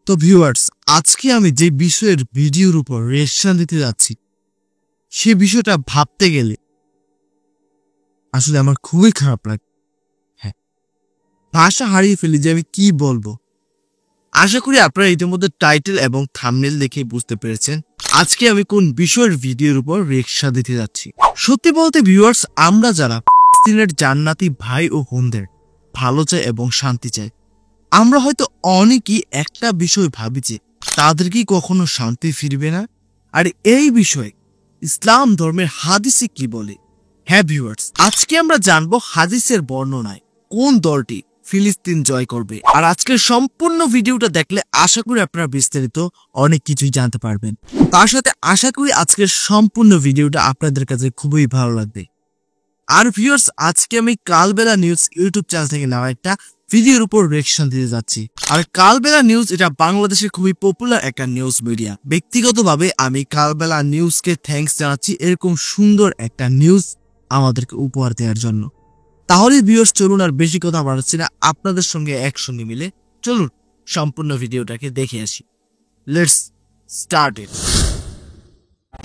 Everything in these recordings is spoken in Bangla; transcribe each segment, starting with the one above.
তো ভিউয়ার্স, আজকে আমি যে বিষয়ের ভিডিওর উপর রিঅ্যাকশন দিতে যাচ্ছি সে বিষয়টা ভাবতে গেলে আসলে আমার খুবই খারাপ লাগে। হ্যাঁ, ভাষা হারিয়ে ফেলি যে আমি কি বলবো। আশা করি আপনারা ইতিমধ্যে টাইটেল এবং থাম্বনেল দেখে বুঝতে পেরেছেন আজকে আমি কোন বিষয়ের ভিডিওর উপর রিঅ্যাকশন দিতে যাচ্ছি। সত্যি বলতে ভিউয়ার্স, আমরা যারা ফিলিস্তিনের জান্নাতি ভাই ও বোনদের ভালো চাই এবং শান্তি চাই, আমরা হয়তো অনেকেই একটা বিষয় ভাবি যে তাদের কি কখনো শান্তি ফিরবে না। আর এই বিষয়ে ইসলাম ধর্মের হাদিসে কি বলে। হ্যাঁ ভিউয়ার্স, আজকে আমরা জানবো হাদিসের বর্ণনায় কোন দলটি ফিলিস্তিন জয় করবে। আর আজকের সম্পূর্ণ ভিডিওটা দেখলে আশা করি আপনারা বিস্তারিত অনেক কিছুই জানতে পারবেন। তার সাথে আশা করি আজকের সম্পূর্ণ ভিডিওটা আপনাদের কাছে খুবই ভালো লাগবে। আর ভিউয়ার্স, আজকে আমি কালবেলা নিউজ ইউটিউব চ্যানেল থেকে নেওয়া একটা ভিডিওর উপর রিঅ্যাকশন দিতে যাচ্ছি। আর কালবেলা নিউজ এটা বাংলাদেশের খুবই পপুলার একটা নিউজ মিডিয়া। ব্যক্তিগতভাবে আমি কালবেলা নিউজকে থ্যাঙ্কস জানাচ্ছি এরকম সুন্দর একটা নিউজ আমাদেরকে উপহার দেওয়ার জন্য। তাহলে ভিউয়ার্স চলুন আর বেশি কথা বাড়াচ্ছি না, আপনাদের সঙ্গে একসঙ্গে মিলে চলুন সম্পূর্ণ ভিডিওটাকে দেখে আসি। Let's start it.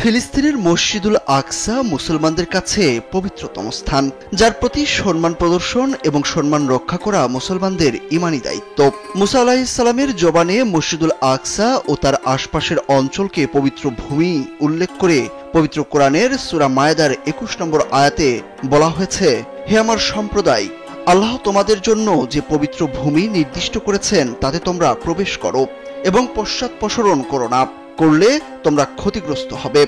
ফিলিস্তিনের মসজিদুল আকসা মুসলমানদের কাছে পবিত্রতম স্থান, যার প্রতি সম্মান প্রদর্শন এবং সম্মান রক্ষা করা মুসলমানদের ঈমানী দায়িত্ব। মুসা আলাইহিস সালামের জবানে মসজিদুল আকসা ও তার আশপাশের অঞ্চলকে পবিত্র ভূমি উল্লেখ করে পবিত্র কোরআনের সূরা মায়েদার ২১ নম্বর আয়াতে বলা হয়েছে, হে আমার সম্প্রদায়, আল্লাহ তোমাদের জন্য যে পবিত্র ভূমি নির্দিষ্ট করেছেন তাতে তোমরা প্রবেশ করো এবং পশ্চাৎপসরণ করো না, করলে তোমরা ক্ষতিগ্রস্ত হবে।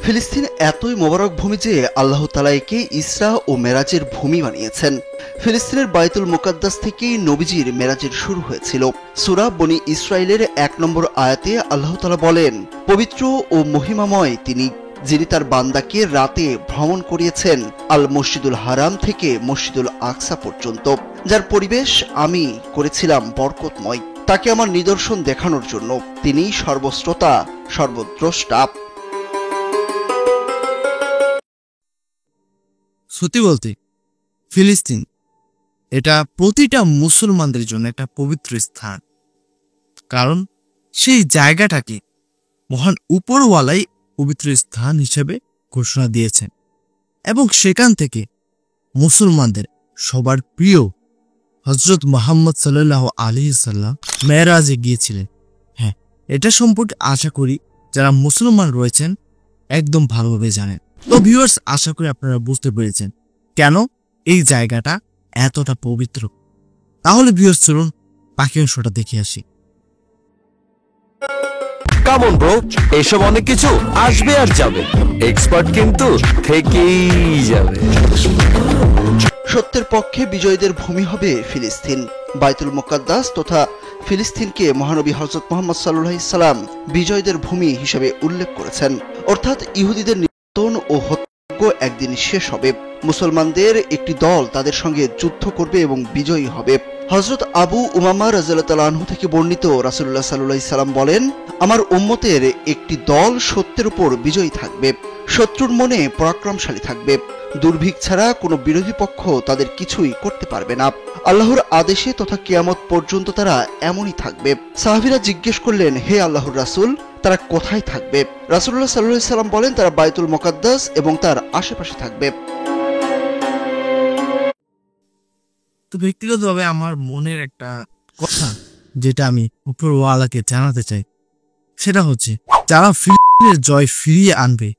ফিলিস্তিন এতই মোবারক ভূমি যে আল্লাহ তাআলা একে ইসরা ও মেরাজের ভূমি বানিয়েছেন। ফিলিস্তিনের বাইতুল মুকাদ্দাস থেকেই নবীজির মেরাজের শুরু হয়েছিল। সূরা বনী ইসরাইলের ১ নম্বর আয়াতে আল্লাহ তাআলা বলেন, পবিত্র ও মহিমাময় তিনি, যিনি তার বান্দাকে রাতে ভ্রমণ করিয়েছেন আল মসজিদুল হারাম থেকে মসজিদুল আকসা পর্যন্ত, যার পরিবেশ আমি করেছিলাম বরকতময়, তাকে আমার নিদর্শন দেখানোর জন্য। তিনি সর্বশ্রোতা, সর্বদ্রষ্টা। সত্যি বলতে ফিলিস্তিন এটা প্রতিটা মুসলমানদের জন্য একটা পবিত্র স্থান, কারণ সেই জায়গাটাকে মহান উপরওয়ালাই পবিত্র স্থান হিসেবে ঘোষণা দিয়েছেন এবং সেখান থেকে মুসলমানদের সবার প্রিয় হযরত মুহাম্মদ সাল্লাল্লাহু আলাইহি সাল্লাম মেরাজে গিয়েছিলেন। হ্যাঁ, এটা সম্পর্কে আশা করি যারা মুসলমান রয়েছেন একদম ভালোভাবে জানেন। তো ভিউয়ার্স, আশা করি আপনারা বুঝতে পেরেছেন কেন এই জায়গাটা এতটা পবিত্র। তাহলে ভিউয়ার্স চলুন বাকি অংশটা দেখে আসি। কামন ব্রো, এসব অনেক কিছু আসবে আর যাবে, এক্সপার্ট কিন্তু থেকেই যাবে। সত্যের পক্ষে বিজয়ীদের ভূমি হবে ফিলিস্তিন। বাইতুল মুকাদ্দাস তথা ফিলিস্তিনকে মহানবী হযরত মুহাম্মদ সাল্লাল্লাহু আলাইহি সাল্লাম বিজয়ীদের ভূমি হিসেবে উল্লেখ করেছেন। অর্থাৎ ইহুদিদের নির্যাতন ও হত্যা একদিন শেষ হবে। মুসলমানদের একটি দল তাদের সঙ্গে যুদ্ধ করবে এবং বিজয়ী হবে। হযরত আবু উমামা রাদিয়াল্লাহু তাআলা আনহু থেকে বর্ণিত, রাসূলুল্লাহ সাল্লাল্লাহু আলাইহি সাল্লাম বলেন, আমার উম্মতের একটি দল সত্যের উপর বিজয়ী থাকবে, শত্রুর মনে পরাক্রমশালী থাকবে। দুর্ভিক্ষ ছাড়া কোনো বিরোধী পক্ষ তাদের কিছুই করতে পারবে না। আল্লাহর আদেশে তথা কিয়ামত পর্যন্ত তারা এমনই থাকবে। সাহাবীরা জিজ্ঞেস করলেন, হে আল্লাহর রাসূল, তারা কোথায় থাকবে? রাসূলুল্লাহ সাল্লাল্লাহু আলাইহি সাল্লাম বলেন, তারা বাইতুল মুকাদ্দাস এবং তার আশেপাশে থাকবে। তো ব্যক্তিগতভাবে আমার মনের একটা কথা যেটা আমি উপরওয়ালাকে জানাতে চাই, সেটা হচ্ছে যারা ফিলিস্তিনের জয় ফিরিয়ে আনবে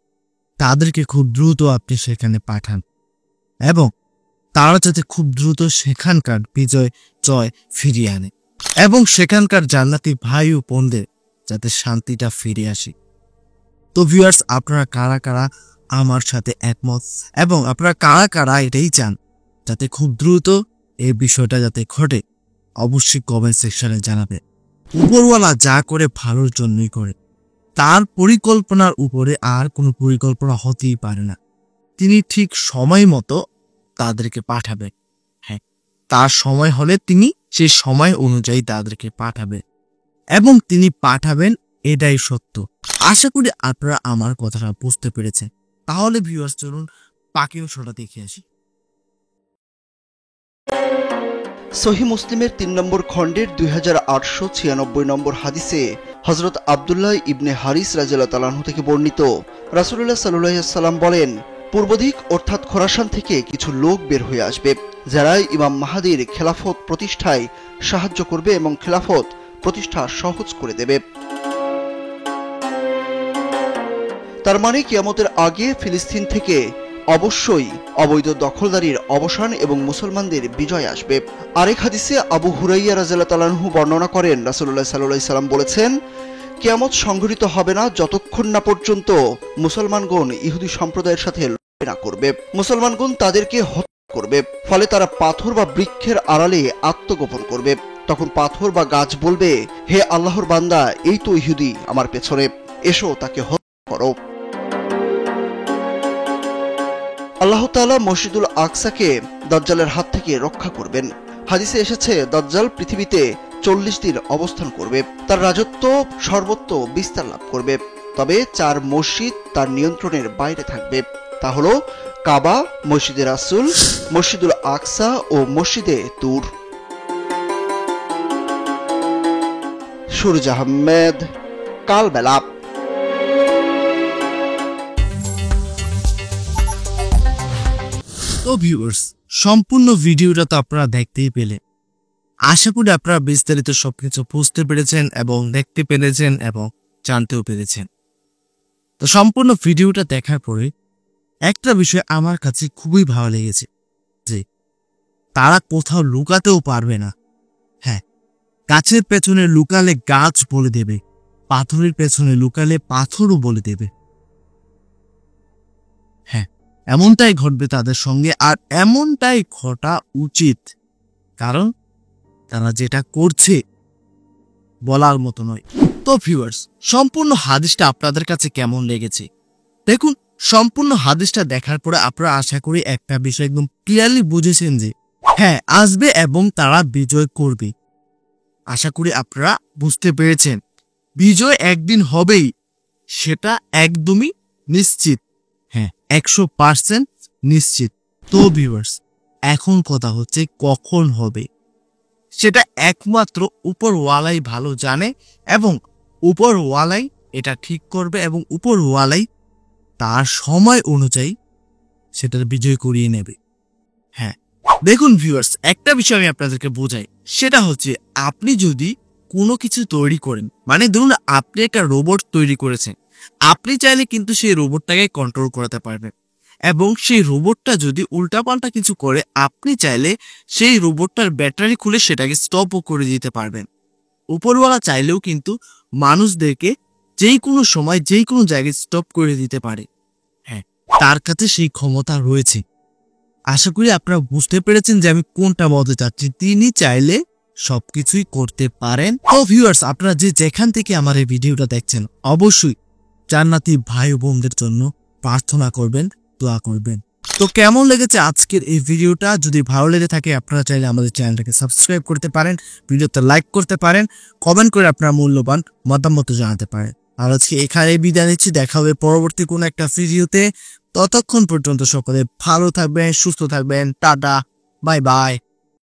তাদেরকে খুব দ্রুত আপনি সেখানে পাঠান এবং তারা যাতে খুব দ্রুত সেখানকার বিজয় জয় ফিরিয়ে আনে এবং সেখানকার জান্নাতি ভাই ও বোনদের যাতে শান্তিটা ফিরে আসে। তো ভিউয়ার্স, আপনারা কারা কারা আমার সাথে একমত এবং আপনারা কারা কারা এটাই চান যাতে খুব দ্রুত এই বিষয়টা যাতে ঘটে, অবশ্যই কমেন্ট সেকশনে জানাবে। উপরওয়ালা যা করে ভালোর জন্যই করে, তার পরিকল্পনার উপরে আর কোনো পরিকল্পনা হতেই পারে না। তিনি ঠিক সময় মতো তাদেরকে পাঠাবে। হ্যাঁ, তার সময় হলে তিনি সেই সময় অনুযায়ী তাদেরকে পাঠাবে এবং তিনি পাঠাবেন, এটাই সত্য। আশা করি আপনারা আমার কথাটা বুঝতে পেরেছেন। তাহলে ভিউয়ার্স চলুন বাকি অংশটা দেখে আসি। সহিহ মুসলিমের ৩ নম্বর খণ্ডের 2896 নম্বর হাদিসে হযরত আব্দুল্লাহ ইবনে হারিস রাদিয়াল্লাহু তাআলা আনহু থেকে বর্ণিত, রাসূলুল্লাহ সাল্লাল্লাহু আলাইহি ওয়াসাল্লাম বলেন, পূর্বদিক অর্থাৎ খোরাসান থেকে কিছু লোক বের হয়ে আসবে, যারা ইমাম মাহদীর খেলাফত প্রতিষ্ঠায় সাহায্য করবে এবং খেলাফত প্রতিষ্ঠা সহজ করে দেবে। তার মানে কিয়ামতের আগে ফিলিস্তিন থেকে অবশ্যই অবৈধ দখলদারির অবসান এবং মুসলমানদের বিজয় আসবে। আরেক হাদিসে আবু হুরাইরা রাদিয়াল্লাহু তাআলা আনহু বর্ণনা করেন, রাসূলুল্লাহ সাল্লাল্লাহু আলাইহি সাল্লাম বলেছেন, কিয়ামত সংঘটিত হবে না যতক্ষণ না পর্যন্ত মুসলমানগণ ইহুদি সম্প্রদায়ের সাথে লড়াই না করবে। মুসলমানগণ তাদেরকে হত্যা করবে, ফলে তারা পাথর বা বৃক্ষের আড়ালে আত্মগোপন করবে। তখন পাথর বা গাছ বলবে, হে আল্লাহর বান্দা, এই তো ইহুদি আমার পেছনে, এসো তাকে হত্যা করো। আল্লাহ তাআলা মসজিদুল আকসাকে দাজ্জালের হাত থেকে রক্ষা করবেন। হাদিসে এসেছে, দাজ্জাল পৃথিবীতে 40 দিন অবস্থান করবে, তার রাজত্ব সর্বত্র বিস্তার লাভ করবে। তবে 4 মসজিদ তার নিয়ন্ত্রণের বাইরে থাকবে, তা হলো কাবা, মসজিদে রাসূল, মসজিদুল আকসা ও মসজিদে তুর। সুরজ আহমেদ, কালবেলা। তো ভিউয়ার্স, সম্পূর্ণ ভিডিওটা তো আপনারা দেখতেই পেলেন। আশা করি আপনারা বিস্তারিত সবকিছু বুঝতে পেরেছেন এবং দেখতে পেরেছেন এবং জানতেও পেরেছেন। তো সম্পূর্ণ ভিডিওটা দেখার পরে একটা বিষয় আমার কাছে খুবই ভালো লেগেছে, যে তারা কোথাও লুকাতেও পারবে না। হ্যাঁ, গাছের পেছনে লুকালে গাছ বলে দেবে, পাথরের পেছনে লুকালে পাথরও বলে দেবে। হ্যাঁ, এমনটাই ঘটবে তাদের সঙ্গে, আর এমনটাই ঘটা উচিত, কারণ তারা যেটা করছে বলার মতো নয়। তো ভিউয়ার্স, সম্পূর্ণ হাদিসটা আপনাদের কাছে কেমন লেগেছে? দেখুন, সম্পূর্ণ হাদিসটা দেখার পরে আপনারা আশা করি একটা বিষয় একদম ক্লিয়ারলি বুঝেছেন যে হ্যাঁ, আসবে এবং তারা বিজয় করবে। আশা করি আপনারা বুঝতে পেরেছেন বিজয় একদিন হবেই, সেটা একদমই নিশ্চিত। হ্যাঁ, 100% নিশ্চিত। তো ভিউয়ার্স, এখন কথা হচ্ছে কখন হবে, সেটা একমাত্র উপরওয়ালাই ভালো জানে এবং উপরওয়ালাই এটা ঠিক করবে এবং উপরওয়ালাই তার সময় অনুযায়ী সেটার বিজয় করিয়ে নেবে। হ্যাঁ, দেখুন ভিউয়ার্স, একটা বিষয় আমি আপনাদেরকে বোঝাই, সেটা হচ্ছে আপনি যদি কোনো কিছু তৈরি করেন, মানে ধরুন আপনি একটা রোবট তৈরি করেছেন, আপনি চাইলে কিন্তু সেই রোবটটাকে কন্ট্রোল করাতে পারবেন, এবং সেই রোবটটা যদি উল্টাপাল্টা কিছু করে আপনি চাইলে সেই রোবটটার ব্যাটারি খুলে সেটাকে স্টপও করে দিতে পারবেন। উপরওয়ালা চাইলেও কিন্তু মানুষদেরকে যেই কোনো সময় যেই কোনো জায়গায় স্টপ করে দিতে পারে। হ্যাঁ, তার কাছে সেই ক্ষমতা রয়েছে। আশা করি আপনারা বুঝতে পেরেছেন যে আমি কোনটা বলতে চাচ্ছি। তিনি চাইলে সবকিছুই করতে পারেন। তো ভিউয়ার্স, আপনারা যে যেখান থেকে আমার এই ভিডিওটা দেখছেন, অবশ্যই জান্নাতি ভাই বোনদের জন্য প্রার্থনা করবেন, দোয়া করবেন। তো কেমন লেগেছে আজকের এই ভিডিওটা? যদি ভালো লেগে থাকে আপনারা চাইলে আমাদের চ্যানেলটাকে সাবস্ক্রাইব করতে পারেন, ভিডিওতে লাইক করতে পারেন, কমেন্ট করে আপনার মূল্যবান মতামত জানাতে পারেন। আর আজকে এখানে বিদায় নিচ্ছি, দেখা হবে পরবর্তী কোনো একটা ভিডিওতে। ততক্ষণ পর্যন্ত সকলে ভালো থাকবেন, সুস্থ থাকবেন। Tata, bye bye.